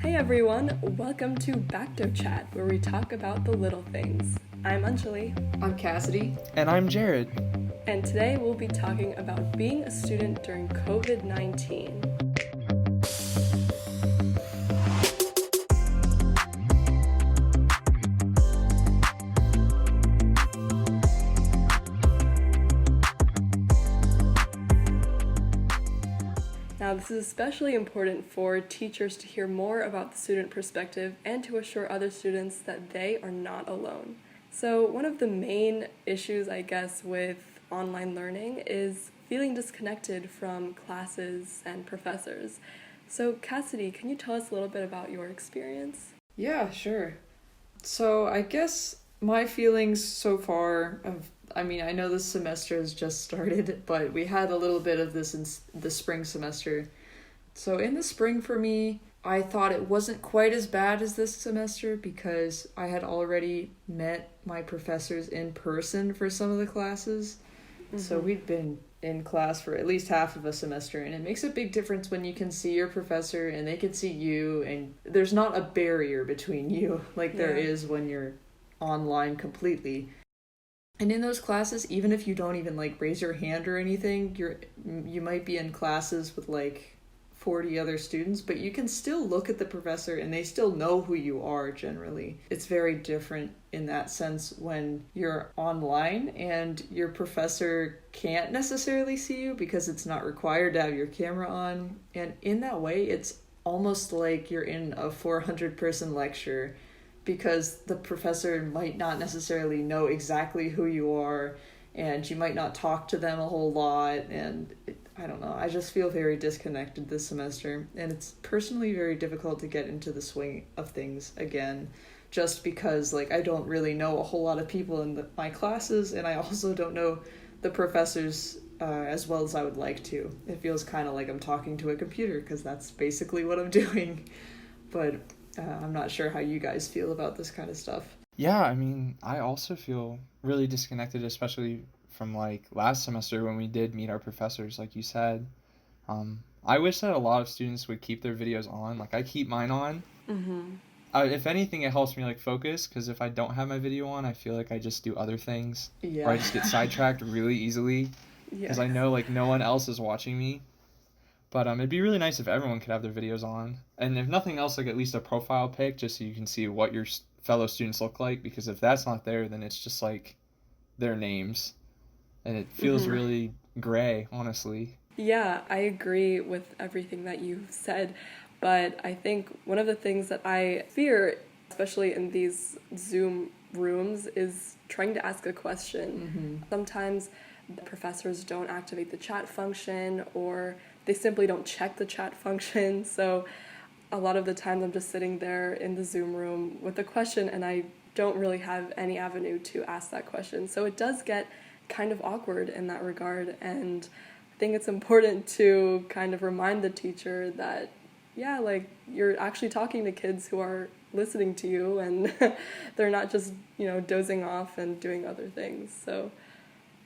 Hey everyone, welcome to BactoChat, where we talk about the little things. I'm Anjali. I'm Cassidy. And I'm Jared. And today we'll be talking about being a student during COVID-19. Now, this is especially important for teachers to hear more about the student perspective and to assure other students that they are not alone. So, one of the main issues, I guess, with online learning is feeling disconnected from classes and professors. So, Cassidy, can you tell us a little bit about your experience? Yeah, sure. So I guess my feelings so far I know this semester has just started, but we had a little bit of this in the spring semester. So in the spring for me, I thought it wasn't quite as bad as this semester because I had already met my professors in person for some of the classes. Mm-hmm. So we'd been in class for at least half of a semester, and it makes a big difference when you can see your professor and they can see you, and there's not a barrier between you like there is when you're online completely. And in those classes, even if you don't even raise your hand or anything, you might be in classes with 40 other students, but you can still look at the professor and they still know who you are generally. It's very different in that sense when you're online and your professor can't necessarily see you because it's not required to have your camera on. And in that way, it's almost like you're in a 400-person lecture, because the professor might not necessarily know exactly who you are, and you might not talk to them a whole lot, and I don't know, I just feel very disconnected this semester, and it's personally very difficult to get into the swing of things again, just because I don't really know a whole lot of people in my classes, and I also don't know the professors as well as I would like to. It feels kind of like I'm talking to a computer, because that's basically what I'm doing, but I'm not sure how you guys feel about this kind of stuff. Yeah, I also feel really disconnected, especially from last semester when we did meet our professors, like you said. I wish that a lot of students would keep their videos on. I keep mine on. Mm-hmm. If anything, it helps me focus, because if I don't have my video on, I feel like I just do other things. Yeah. Or I just get sidetracked really easily, because I know no one else is watching me. But it'd be really nice if everyone could have their videos on. And if nothing else, at least a profile pic, just so you can see what your fellow students look like. Because if that's not there, then it's just their names. And it feels really gray, honestly. Yeah, I agree with everything that you've said. But I think one of the things that I fear, especially in these Zoom rooms, is trying to ask a question. Mm-hmm. Sometimes the professors don't activate the chat function, or they simply don't check the chat function. So a lot of the times I'm just sitting there in the Zoom room with a question and I don't really have any avenue to ask that question. So it does get kind of awkward in that regard. And I think it's important to kind of remind the teacher that, you're actually talking to kids who are listening to you, and they're not just, dozing off and doing other things. So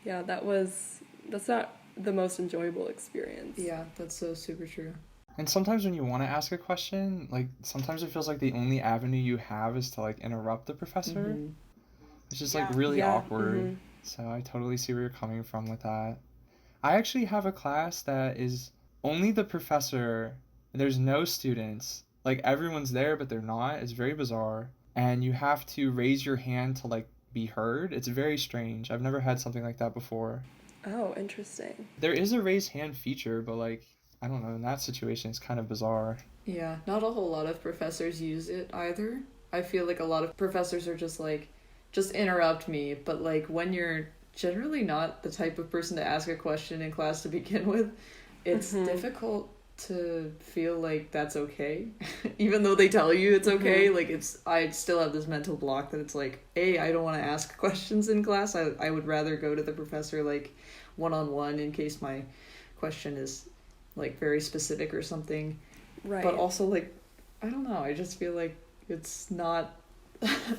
yeah, that's not the most enjoyable experience. Yeah, that's so super true. And sometimes when you want to ask a question, sometimes it feels like the only avenue you have is to interrupt the professor. Mm-hmm. It's just really awkward. Mm-hmm. So I totally see where you're coming from with that. I actually have a class that is only the professor. There's no students. Everyone's there, but they're not. It's very bizarre. And you have to raise your hand to be heard. It's very strange. I've never had something like that before. Oh, interesting. There is a raise hand feature, but I don't know, in that situation it's kind of bizarre. Yeah, not a whole lot of professors use it either. I feel like a lot of professors are just just interrupt me, but when you're generally not the type of person to ask a question in class to begin with, it's difficult to feel like that's okay. Even though they tell you it's okay, I still have this mental block that it's I don't want to ask questions in class. I would rather go to the professor one-on-one in case my question is very specific or something. Right. But also I don't know, I just feel like it's not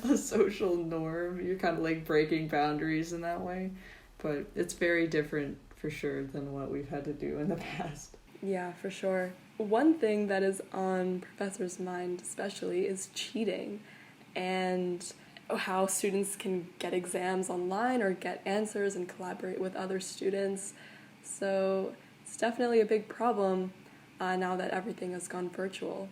a social norm. You're kind of breaking boundaries in that way. But it's very different for sure than what we've had to do in the past. Yeah, for sure. one thing that is on professors' mind especially is cheating and how students can get exams online or get answers and collaborate with other students. So it's definitely a big problem now that everything has gone virtual.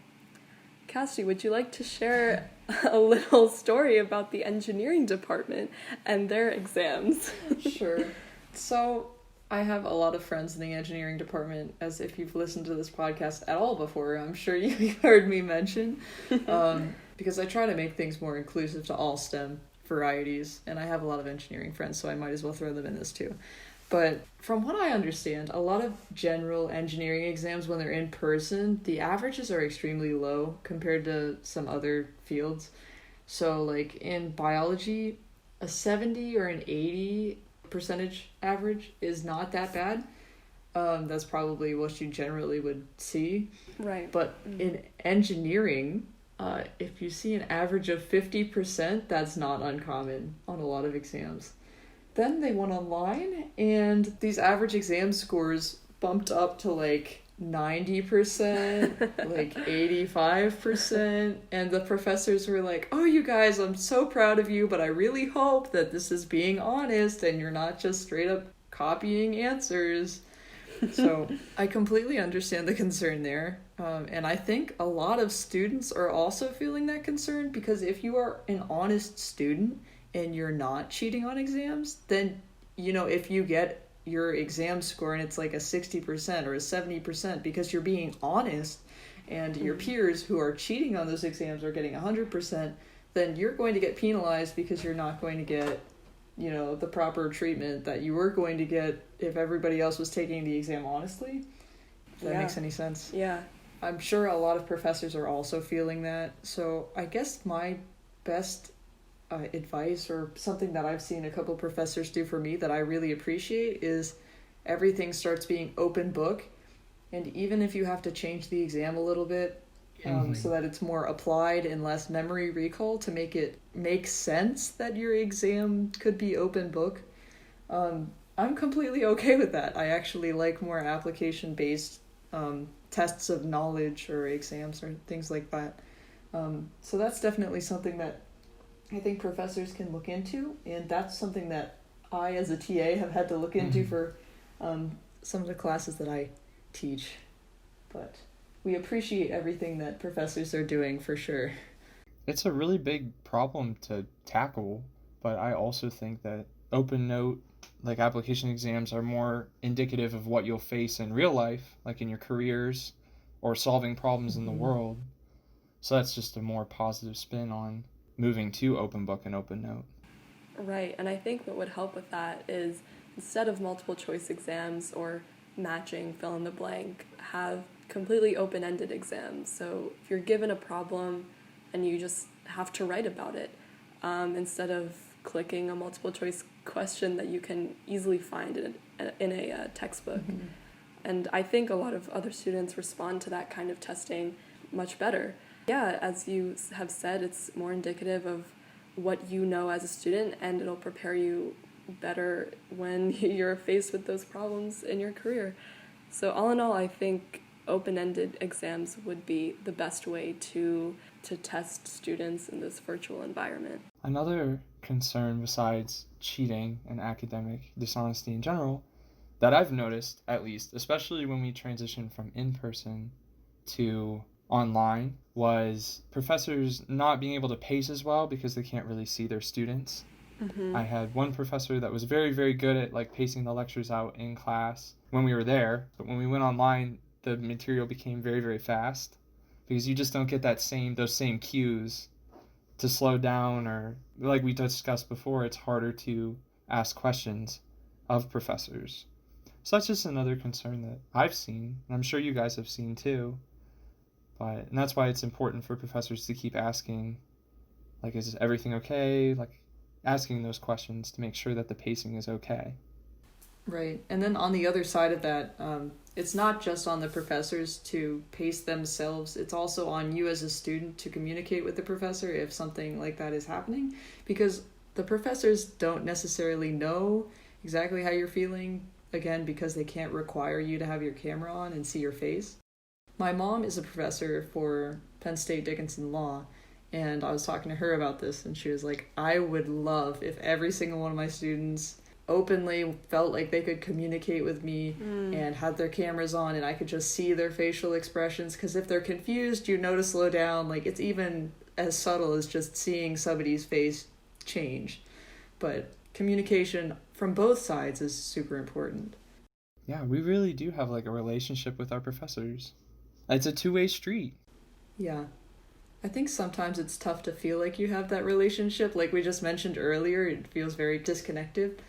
Cassidy, would you like to share a little story about the engineering department and their exams? Sure. So I have a lot of friends in the engineering department, as if you've listened to this podcast at all before, I'm sure you've heard me mention, because I try to make things more inclusive to all STEM varieties, and I have a lot of engineering friends, so I might as well throw them in this too. But from what I understand, a lot of general engineering exams, when they're in person, the averages are extremely low compared to some other fields. So like in biology, a 70 or an 80 percentage average is not that bad. That's probably what you generally would see. Right. But in engineering, if you see an average of 50%, that's not uncommon on a lot of exams. Then they went online, and these average exam scores bumped up to like 90%, like 85%, and the professors were like, "Oh, you guys, I'm so proud of you, but I really hope that this is being honest and you're not just straight up copying answers." So I completely understand the concern there, and I think a lot of students are also feeling that concern, because if you are an honest student and you're not cheating on exams, then, you know, if you get your exam score and it's like a 60% or a 70% because you're being honest, and your peers who are cheating on those exams are getting 100%, then you're going to get penalized because you're not going to get, you know, the proper treatment that you were going to get if everybody else was taking the exam honestly. If that makes any sense. Yeah. I'm sure a lot of professors are also feeling that. So I guess my best advice, or something that I've seen a couple professors do for me that I really appreciate, is everything starts being open book. And even if you have to change the exam a little bit, so that it's more applied and less memory recall to make it make sense that your exam could be open book, I'm completely okay with that. I actually like more application-based tests of knowledge or exams or things like that. So that's definitely something that I think professors can look into, and that's something that I, as a TA, have had to look into for some of the classes that I teach. But we appreciate everything that professors are doing, for sure. It's a really big problem to tackle, but I also think that open note, like application exams, are more indicative of what you'll face in real life, like in your careers or solving problems in the world. So that's just a more positive spin on moving to open book and open note. Right, and I think what would help with that is, instead of multiple choice exams or matching fill in the blank, have completely open-ended exams. So if you're given a problem and you just have to write about it, instead of clicking a multiple choice question that you can easily find in a textbook. And I think a lot of other students respond to that kind of testing much better. Yeah, as you have said, it's more indicative of what you know as a student, and it'll prepare you better when you're faced with those problems in your career. So all in all, I think open-ended exams would be the best way to test students in this virtual environment. Another concern besides cheating and academic dishonesty in general that I've noticed, at least, especially when we transitioned from in-person to online, was professors not being able to pace as well because they can't really see their students. I had one professor that was very, very good at like pacing the lectures out in class when we were there, but when we went online, the material became very, very fast because you just don't get those same cues to slow down, or like we discussed before, it's harder to ask questions of professors. So that's just another concern that I've seen, and I'm sure you guys have seen too. And that's why it's important for professors to keep asking, like, is everything okay? Like, asking those questions to make sure that the pacing is okay. Right. And then on the other side of that, it's not just on the professors to pace themselves. It's also on you as a student to communicate with the professor if something like that is happening, because the professors don't necessarily know exactly how you're feeling, again, because they can't require you to have your camera on and see your face. My mom is a professor for Penn State Dickinson Law, and I was talking to her about this, and she was like, I would love if every single one of my students openly felt like they could communicate with me and had their cameras on and I could just see their facial expressions, because if they're confused, you know to slow down. Like, it's even as subtle as just seeing somebody's face change. But communication from both sides is super important. Yeah, we really do have like a relationship with our professors. It's a two-way street. Yeah. I think sometimes it's tough to feel like you have that relationship. Like we just mentioned earlier, it feels very disconnected.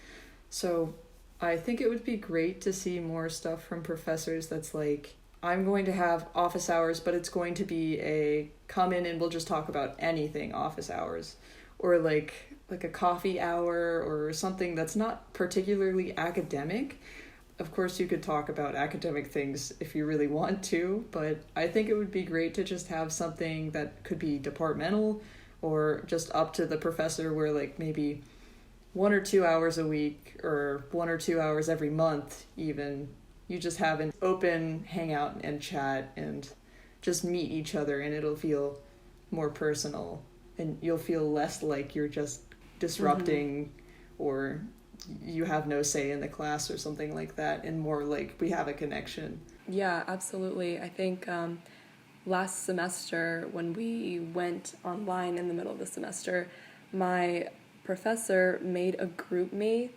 So I think it would be great to see more stuff from professors that's like, I'm going to have office hours, but it's going to be a come in and we'll just talk about anything office hours. Or like a coffee hour or something that's not particularly academic. Of course, you could talk about academic things if you really want to, but I think it would be great to just have something that could be departmental or just up to the professor, where like maybe 1 or 2 hours a week or 1 or 2 hours every month even, you just have an open hangout and chat and just meet each other, and it'll feel more personal and you'll feel less like you're just disrupting or you have no say in the class or something like that, and more like we have a connection. Yeah, absolutely. I think last semester when we went online in the middle of the semester, my professor made a group me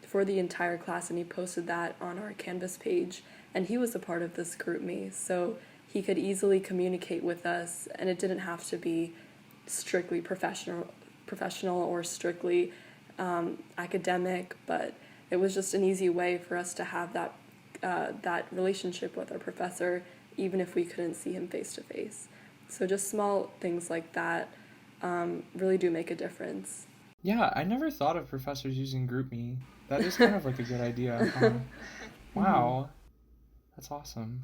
for the entire class, and he posted that on our Canvas page, and he was a part of this group me, so he could easily communicate with us, and it didn't have to be strictly professional or strictly academic, but it was just an easy way for us to have that relationship with our professor, even if we couldn't see him face to face. So just small things like that really do make a difference. Yeah, I never thought of professors using GroupMe. That is kind of like a good idea. Wow, that's awesome.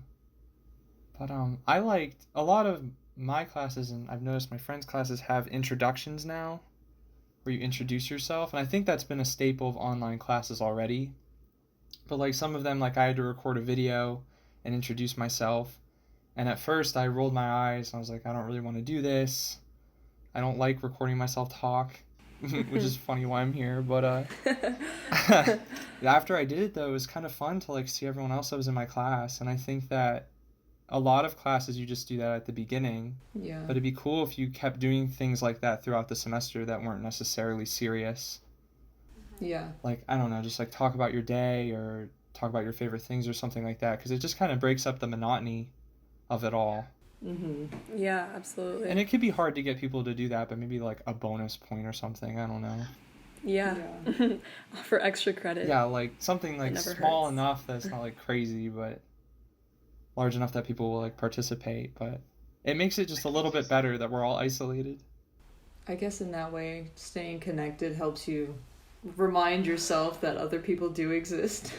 But I liked a lot of my classes, and I've noticed my friends' classes have introductions now, where you introduce yourself, and I think that's been a staple of online classes already. But like some of them, like I had to record a video and introduce myself, and at first I rolled my eyes and I was like, I don't really want to do this. I don't like recording myself talk, which is funny why I'm here, but after I did it though, it was kind of fun to like see everyone else that was in my class, and I think that a lot of classes you just do that at the beginning. Yeah. But it'd be cool if you kept doing things like that throughout the semester that weren't necessarily serious. Yeah. Like, I don't know, just like talk about your day or talk about your favorite things or something like that, because it just kind of breaks up the monotony of it all. Yeah, absolutely. And it could be hard to get people to do that, but maybe like a bonus point or something, I don't know. Yeah. For extra credit. Yeah, like something like small hurts. enough that it's not like crazy, but large enough that people will like participate. But it makes it just a little bit better that we're all isolated. I guess in that way, staying connected helps you remind yourself that other people do exist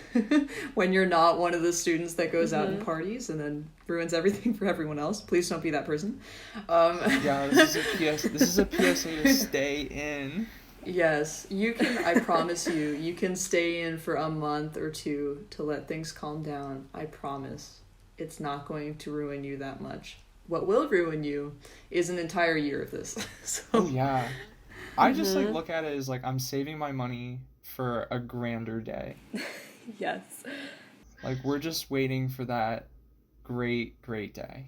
when you're not one of the students that goes out and parties and then ruins everything for everyone else. Please don't be that person. Yeah, this is a PSA to stay in. Yes, you can. I promise you can stay in for a month or two to let things calm down. I promise. It's not going to ruin you that much. What will ruin you is an entire year of this. So. Oh, yeah. I just like look at it as like I'm saving my money for a grander day. Yes. Like we're just waiting for that great day.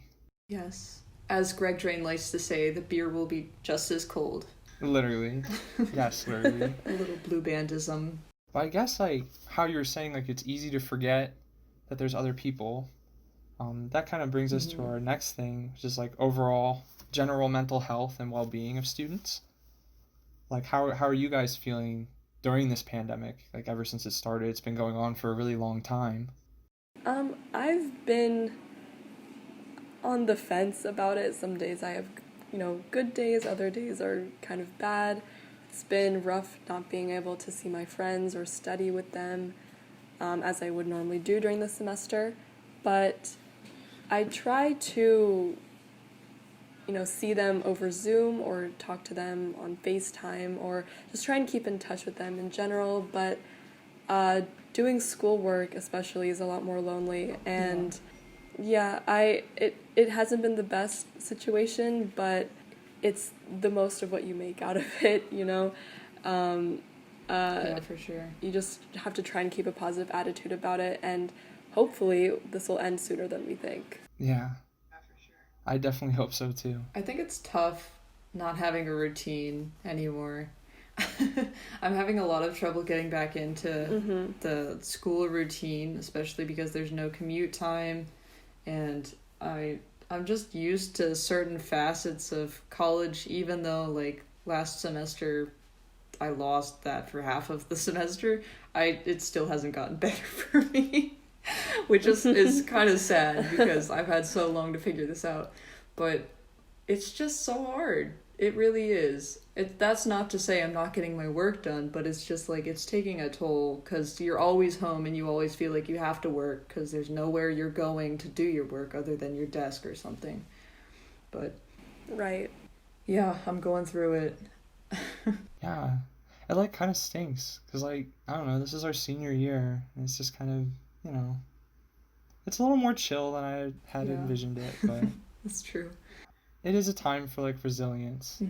Yes. As Greg Drain likes to say, the beer will be just as cold. Literally. Yes, literally. A little blue bandism. But I guess like how you were saying, like it's easy to forget that there's other people. That kind of brings us to our next thing, which is like overall general mental health and well-being of students. Like how are you guys feeling during this pandemic? Like ever since it started, it's been going on for a really long time. I've been on the fence about it. Some days I have, good days, other days are kind of bad. It's been rough not being able to see my friends or study with them as I would normally do during the semester. But I try to, see them over Zoom or talk to them on FaceTime or just try and keep in touch with them in general. But doing schoolwork especially is a lot more lonely. And Yeah, it hasn't been the best situation, but it's the most of what you make out of it, you know? Yeah, for sure. You just have to try and keep a positive attitude about it, and hopefully this will end sooner than we think. Yeah, I definitely hope so too. I think it's tough not having a routine anymore. I'm having a lot of trouble getting back into the school routine, especially because there's no commute time, and I'm just used to certain facets of college, even though like last semester I lost that for half of the semester. It still hasn't gotten better for me, which is kind of sad because I've had so long to figure this out. But it's just so hard. It really is. That's not to say I'm not getting my work done, but it's just like it's taking a toll because you're always home and you always feel like you have to work because there's nowhere you're going to do your work other than your desk or something. But right. Yeah, I'm going through it. Yeah, it like kind of stinks because like I don't know, this is our senior year and it's just kind of, you know, it's a little more chill than I had envisioned it, but that's true. It is a time for like resilience.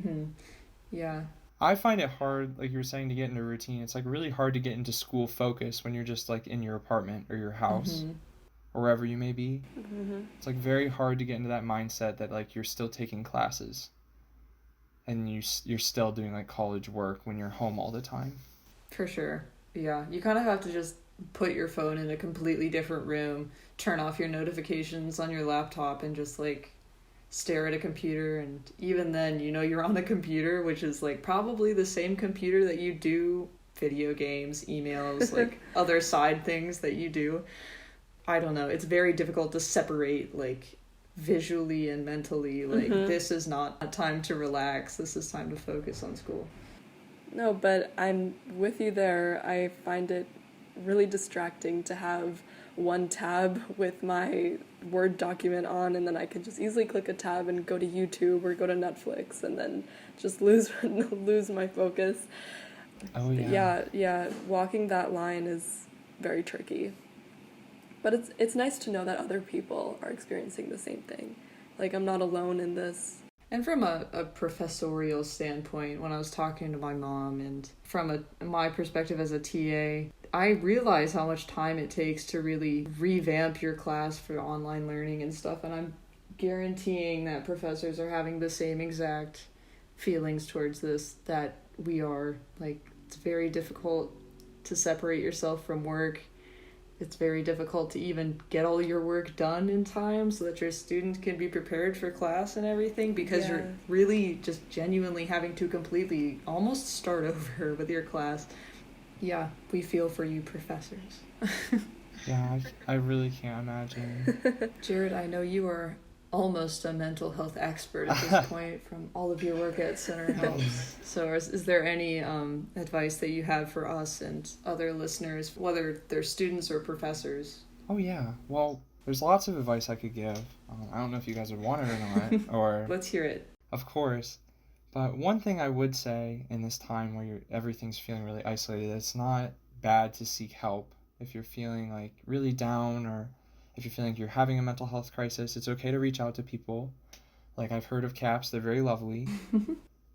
Yeah. I find it hard, like you were saying, to get into a routine. It's like really hard to get into school focus when you're just like in your apartment or your house or wherever you may be. It's like very hard to get into that mindset that like you're still taking classes and you're still doing like college work when you're home all the time. For sure. Yeah. You kind of have to just put your phone in a completely different room, turn off your notifications on your laptop, and just like stare at a computer. And even then, you know, you're on a computer, which is like probably the same computer that you do video games, emails, like other side things that you do. I don't know. It's very difficult to separate like visually and mentally. Like this is not a time to relax. This is time to focus on school. No, but I'm with you there. I find it really distracting to have one tab with my Word document on, and then I can just easily click a tab and go to YouTube or go to Netflix and then just lose my focus. Oh yeah. Yeah, walking that line is very tricky. But it's nice to know that other people are experiencing the same thing. Like, I'm not alone in this. And from a professorial standpoint, when I was talking to my mom and from my perspective as a TA, I realize how much time it takes to really revamp your class for online learning and stuff. And I'm guaranteeing that professors are having the same exact feelings towards this that we are. Like, it's very difficult to separate yourself from work. It's very difficult to even get all your work done in time so that your students can be prepared for class and everything, because you're really just genuinely having to completely almost start over with your class. Yeah, we feel for you, professors. Yeah, I really can't imagine. Jared, I know you are almost a mental health expert at this point from all of your work at Center Helps. So is there any advice that you have for us and other listeners, whether they're students or professors? Oh yeah, well, there's lots of advice I could give. I don't know if you guys would want it or not, or Let's hear it. Of course. But one thing I would say in this time where everything's feeling really isolated, it's not bad to seek help. If you're feeling like really down, or if you're feeling like you're having a mental health crisis, it's okay to reach out to people. Like, I've heard of CAPS, they're very lovely.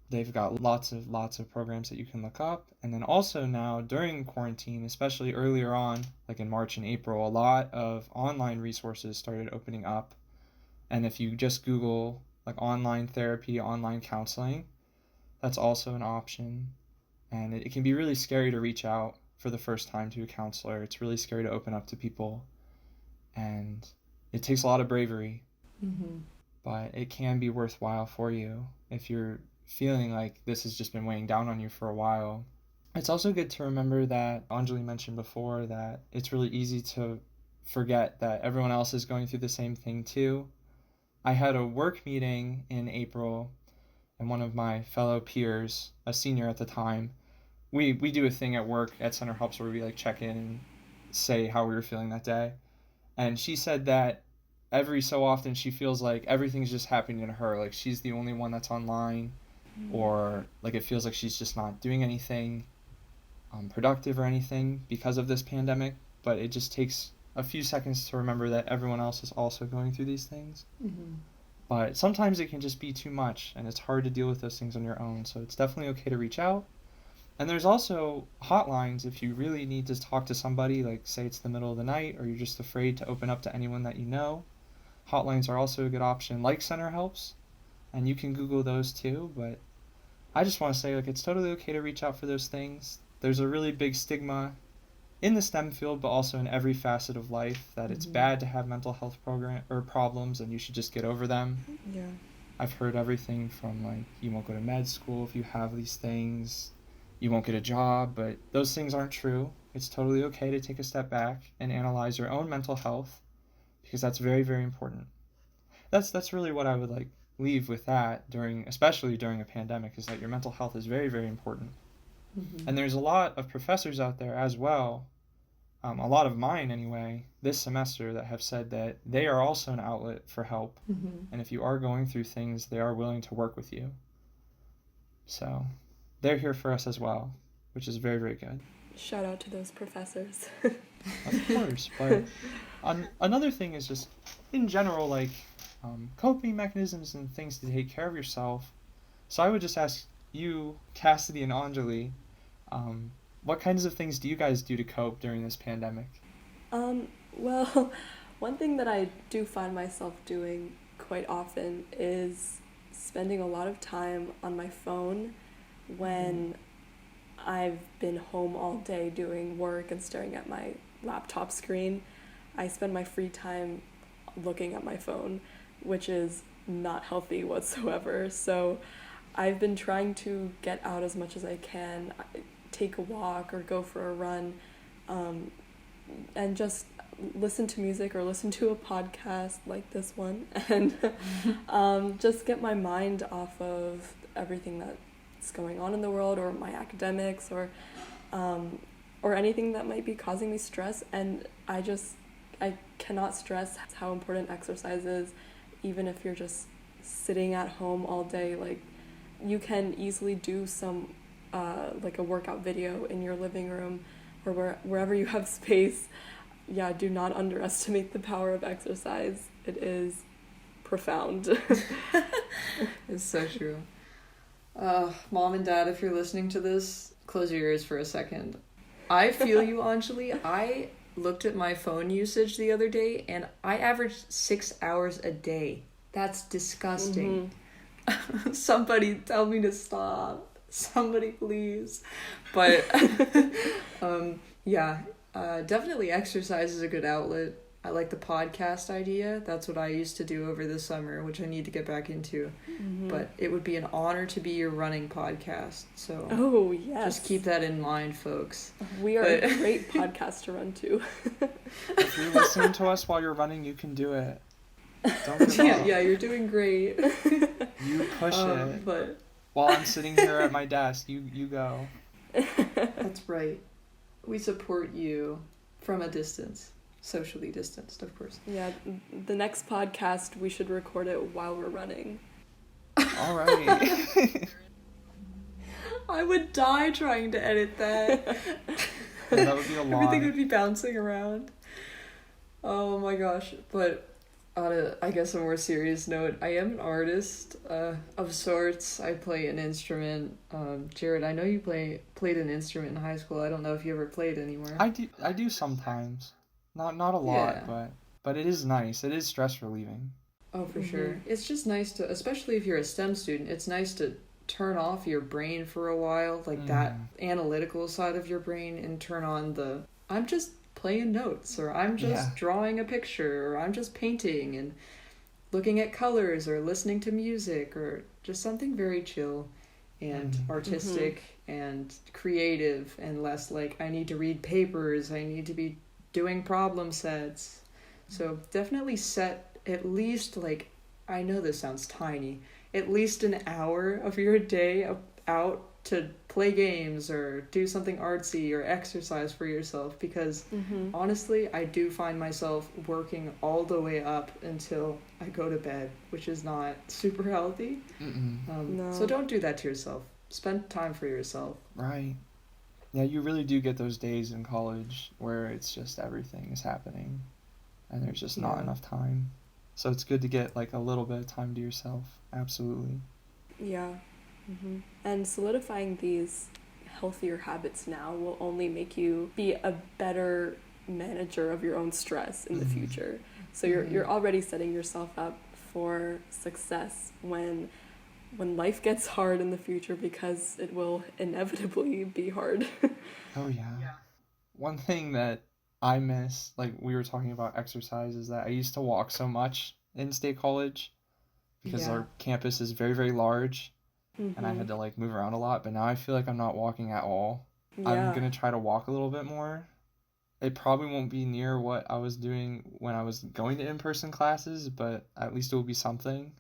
They've got lots of programs that you can look up. And then also now during quarantine, especially earlier on, like in March and April, a lot of online resources started opening up. And if you just Google like online therapy, online counseling, that's also an option. And it can be really scary to reach out for the first time to a counselor. It's really scary to open up to people. And it takes a lot of bravery. But it can be worthwhile for you if you're feeling like this has just been weighing down on you for a while. It's also good to remember that Anjali mentioned before that it's really easy to forget that everyone else is going through the same thing too. I had a work meeting in April, and one of my fellow peers, a senior at the time, we do a thing at work at Center Helps where we like check in and say how we were feeling that day. And she said that every so often she feels like everything's just happening to her, like she's the only one that's online, or like it feels like she's just not doing anything productive or anything because of this pandemic. But it just takes a few seconds to remember that everyone else is also going through these things. Mm-hmm. But sometimes it can just be too much, and it's hard to deal with those things on your own. So it's definitely okay to reach out. And there's also hotlines if you really need to talk to somebody, like say it's the middle of the night or you're just afraid to open up to anyone that you know. Hotlines are also a good option, like Center Helps, and you can Google those too. But I just want to say, like, it's totally okay to reach out for those things. There's a really big stigma in the STEM field, but also in every facet of life, that it's bad to have mental health problems and you should just get over them. Yeah. I've heard everything from, like, you won't go to med school if you have these things, you won't get a job, but those things aren't true. It's totally okay to take a step back and analyze your own mental health, because that's very, very important. That's really what I would like leave with that, especially during a pandemic, is that your mental health is very, very important. Mm-hmm. And there's a lot of professors out there as well, a lot of mine anyway, this semester, that have said that they are also an outlet for help. Mm-hmm. And if you are going through things, they are willing to work with you. So they're here for us as well, which is very, very good. Shout out to those professors. Of course. But another thing is just, in general, like coping mechanisms and things to take care of yourself. So I would just ask you, Cassidy and Anjali, what kinds of things do you guys do to cope during this pandemic? Well, one thing that I do find myself doing quite often is spending a lot of time on my phone when I've been home all day doing work and staring at my laptop screen. I spend my free time looking at my phone, which is not healthy whatsoever. So I've been trying to get out as much as I can, take a walk or go for a run, and just listen to music or listen to a podcast like this one, and just get my mind off of everything that's going on in the world, or my academics, or anything that might be causing me stress. And I cannot stress how important exercise is, even if you're just sitting at home all day. Like, you can easily do some like a workout video in your living room or wherever you have space. Yeah, do not underestimate the power of exercise. It is profound. It's so true. Mom and Dad, if you're listening to this, close your ears for a second. I feel you, Anjali. I looked at my phone usage the other day, and I averaged 6 hours a day. That's disgusting. Mm-hmm. Somebody tell me to stop. Somebody please. But definitely exercise is a good outlet. I like the podcast idea. That's what I used to do over the summer, which I need to get back into. Mm-hmm. But it would be an honor to be your running podcast. So just keep that in mind, folks. We are a great podcast to run to. If you're listening to us while you're running, you can do it. Don't give up. Yeah, you're doing great. You push it. But while I'm sitting here at my desk, you go. That's right. We support you from a distance. Socially distanced, of course. Yeah, the next podcast, we should record it while we're running. All right. I would die trying to edit that. That would be a lot. Everything would be bouncing around. Oh my gosh. But on I guess a more serious note, I am an artist of sorts. I play an instrument. Jared, I know you played an instrument in high school. I don't know if you ever played anymore. I do sometimes. Not a lot, but it is nice. It is stress relieving. Oh, for sure. It's just nice to, especially if you're a STEM student, it's nice to turn off your brain for a while, like that analytical side of your brain, and turn on I'm just playing notes, or I'm just drawing a picture, or I'm just painting and looking at colors, or listening to music, or just something very chill and artistic and creative, and less like I need to read papers, I need to be doing problem sets. So definitely set at least, like, I know this sounds tiny, at least an hour of your day out to play games or do something artsy or exercise for yourself, because honestly, I do find myself working all the way up until I go to bed, which is not super healthy. No. So don't do that to yourself. Spend time for yourself. Right. Yeah, you really do get those days in college where it's just everything is happening and there's just not enough time. So it's good to get like a little bit of time to yourself. Absolutely. Yeah. And solidifying these healthier habits now will only make you be a better manager of your own stress in the future. So you're already setting yourself up for success when life gets hard in the future, because it will inevitably be hard. Oh yeah. One thing that I miss, like we were talking about exercise, is that I used to walk so much in state college because our campus is very, very large and I had to like move around a lot, but now I feel like I'm not walking at all. I'm gonna try to walk a little bit more. It probably won't be near what I was doing when I was going to in-person classes, but at least it will be something.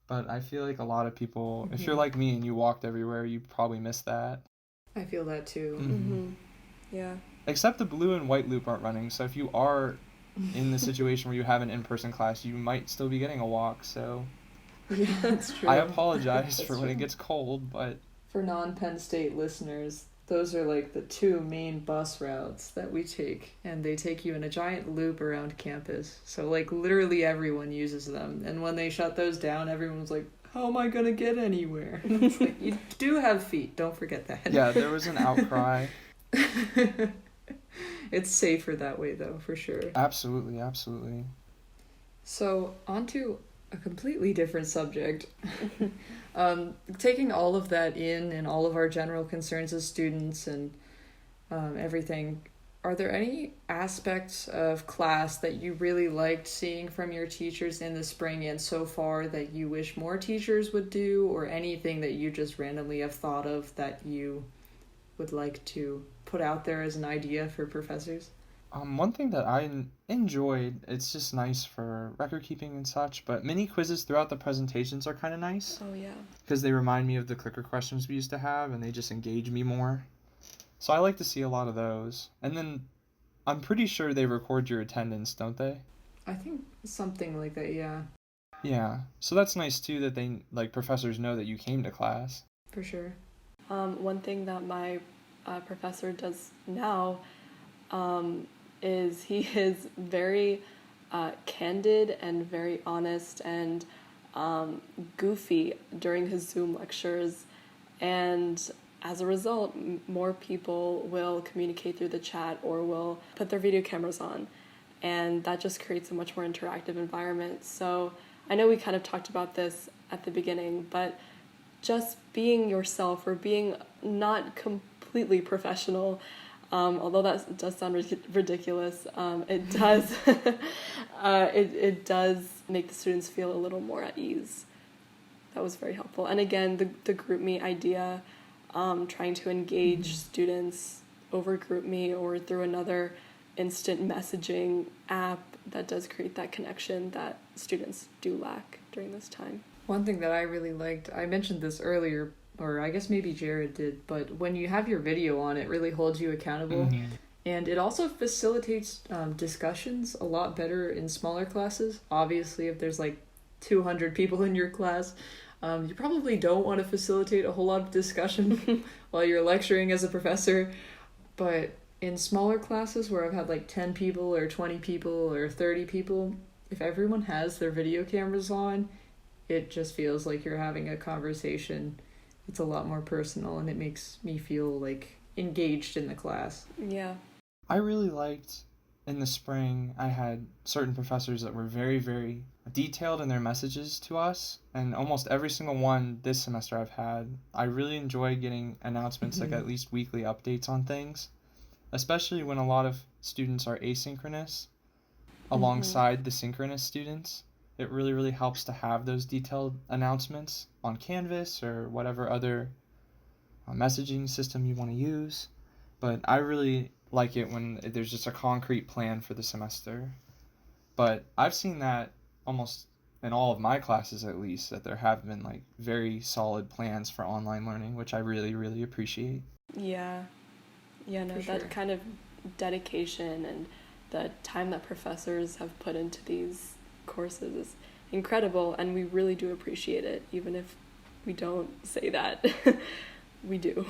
But I feel like a lot of people, if you're like me and you walked everywhere, you probably miss that. I feel that too. Yeah. Except the blue and white loop aren't running, so if you are in the situation where you have an in-person class, you might still be getting a walk, so... Yeah, that's true. I apologize for when it gets cold, but... For non-Penn State listeners, those are like the two main bus routes that we take, and they take you in a giant loop around campus. So like literally everyone uses them, and when they shut those down, everyone's like, how am I gonna get anywhere? It's like, you do have feet, don't forget that. Yeah, there was an outcry. It's safer that way though, for sure. Absolutely, absolutely. So, on to a completely different subject. Taking all of that in and all of our general concerns as students and everything, are there any aspects of class that you really liked seeing from your teachers in the spring and so far that you wish more teachers would do, or anything that you just randomly have thought of that you would like to put out there as an idea for professors? One thing that I enjoyed, it's just nice for record keeping and such, but mini quizzes throughout the presentations are kind of nice. Oh, yeah. Because they remind me of the clicker questions we used to have, and they just engage me more. So I like to see a lot of those. And then I'm pretty sure they record your attendance, don't they? I think something like that, yeah. Yeah. So that's nice too, that they, like, professors know that you came to class. For sure. One thing that my professor does now is he is very candid and very honest and goofy during his Zoom lectures, and as a result, more people will communicate through the chat or will put their video cameras on, and that just creates a much more interactive environment. So I know we kind of talked about this at the beginning, but just being yourself or being not completely professional, although that does sound ridiculous, it does it does make the students feel a little more at ease. That was very helpful. And again, the GroupMe idea, trying to engage students over GroupMe or through another instant messaging app, that does create that connection that students do lack during this time. One thing that I really liked, I mentioned this earlier, or I guess maybe Jared did, but when you have your video on, it really holds you accountable. And it also facilitates discussions a lot better in smaller classes. Obviously, if there's like 200 people in your class, you probably don't want to facilitate a whole lot of discussion while you're lecturing as a professor. But in smaller classes where I've had like 10 people or 20 people or 30 people, if everyone has their video cameras on, it just feels like you're having a conversation. It's a lot more personal, and it makes me feel like engaged in the class. Yeah. I really liked in the spring, I had certain professors that were very, very detailed in their messages to us, and almost every single one this semester I've had, I really enjoy getting announcements, like at least weekly updates on things, especially when a lot of students are asynchronous alongside the synchronous students. It really, really helps to have those detailed announcements on Canvas or whatever other messaging system you want to use. But I really like it when there's just a concrete plan for the semester. But I've seen that almost in all of my classes, at least, that there have been like very solid plans for online learning, which I really, really appreciate. Yeah. Yeah, no, that kind of dedication and the time that professors have put into these courses is incredible, and we really do appreciate it, even if we don't say that. We do.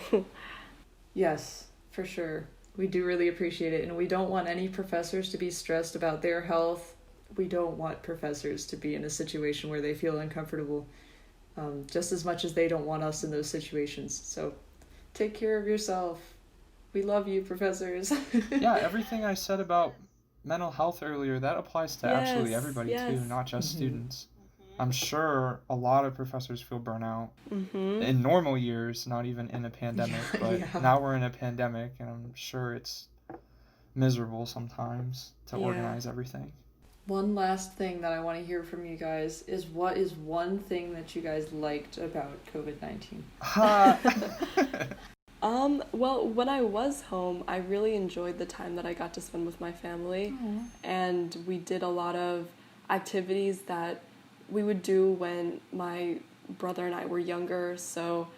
Yes, For sure. We do really appreciate it, and we don't want any professors to be stressed about their health. We don't want professors to be in a situation where they feel uncomfortable, just as much as they don't want us in those situations. So take care of yourself. We love you, professors. Yeah, everything I said about mental health earlier, that applies to absolutely everybody too, not just students. I'm sure a lot of professors feel burnout in normal years, not even in a pandemic, but now we're in a pandemic, and I'm sure it's miserable sometimes to organize everything. One last thing that I want to hear from you guys is, what is one thing that you guys liked about COVID-19? Well, when I was home, I really enjoyed the time that I got to spend with my family. And we did a lot of activities that we would do when my brother and I were younger. So,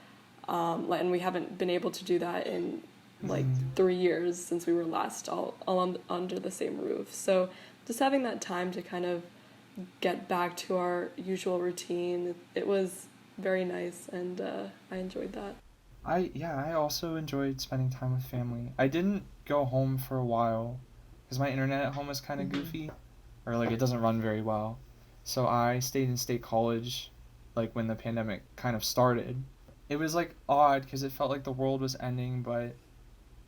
and we haven't been able to do that in like 3 years since we were last all under the same roof. So just having that time to kind of get back to our usual routine, it was very nice, and I enjoyed that. I also enjoyed spending time with family. I didn't go home for a while because my internet at home is kind of goofy, or like it doesn't run very well. So I stayed in state college, like when the pandemic kind of started. It was like odd because it felt like the world was ending, but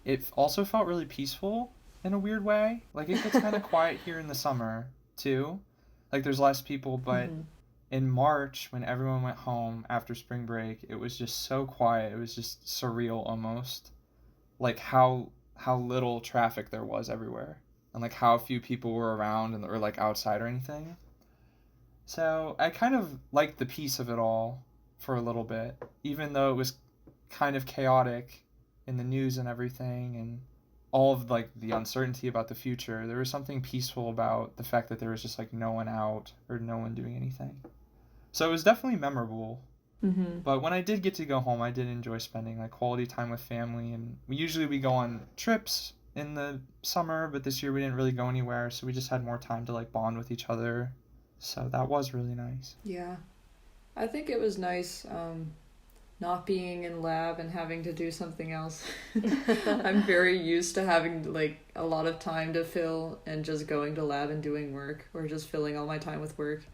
it also felt really peaceful in a weird way. Like it gets kind of quiet here in the summer too. Like there's less people, but in March, when everyone went home after spring break, it was just so quiet. It was just surreal almost. Like how little traffic there was everywhere, and like how few people were around or like outside or anything. So I kind of liked the peace of it all for a little bit, even though it was kind of chaotic in the news and everything, and all of like the uncertainty about the future. There was something peaceful about the fact that there was just like no one out or no one doing anything. So it was definitely memorable. But when I did get to go home, I did enjoy spending like quality time with family, and we go on trips in the summer, but this year we didn't really go anywhere, so we just had more time to like bond with each other. So that was really nice. Yeah. I think it was nice not being in lab and having to do something else. I'm very used to having like a lot of time to fill and just going to lab and doing work, or just filling all my time with work.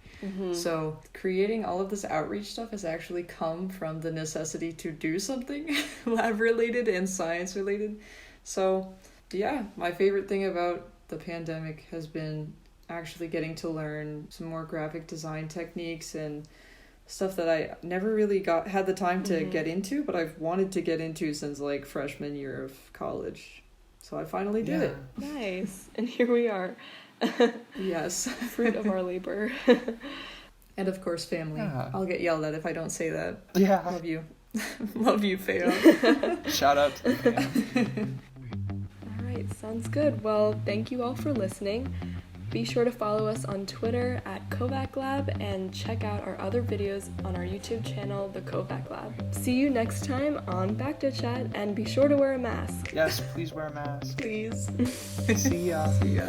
So creating all of this outreach stuff has actually come from the necessity to do something lab related and science related. So yeah, my favorite thing about the pandemic has been actually getting to learn some more graphic design techniques and stuff that I never really had the time to get into, but I've wanted to get into since like freshman year of college. So I finally did it. Nice. And here we are. Yes. Fruit of our labor. And of course family. Yeah. I'll get yelled at if I don't say that. Yeah. Love you. Love you, Feo. Shout out to the fam. All right, sounds good. Well, thank you all for listening. Be sure to follow us on Twitter at Kovac Lab, and check out our other videos on our YouTube channel, The Kovac Lab. See you next time on BactoChat, and be sure to wear a mask. Yes, please wear a mask. Please. See ya. See ya.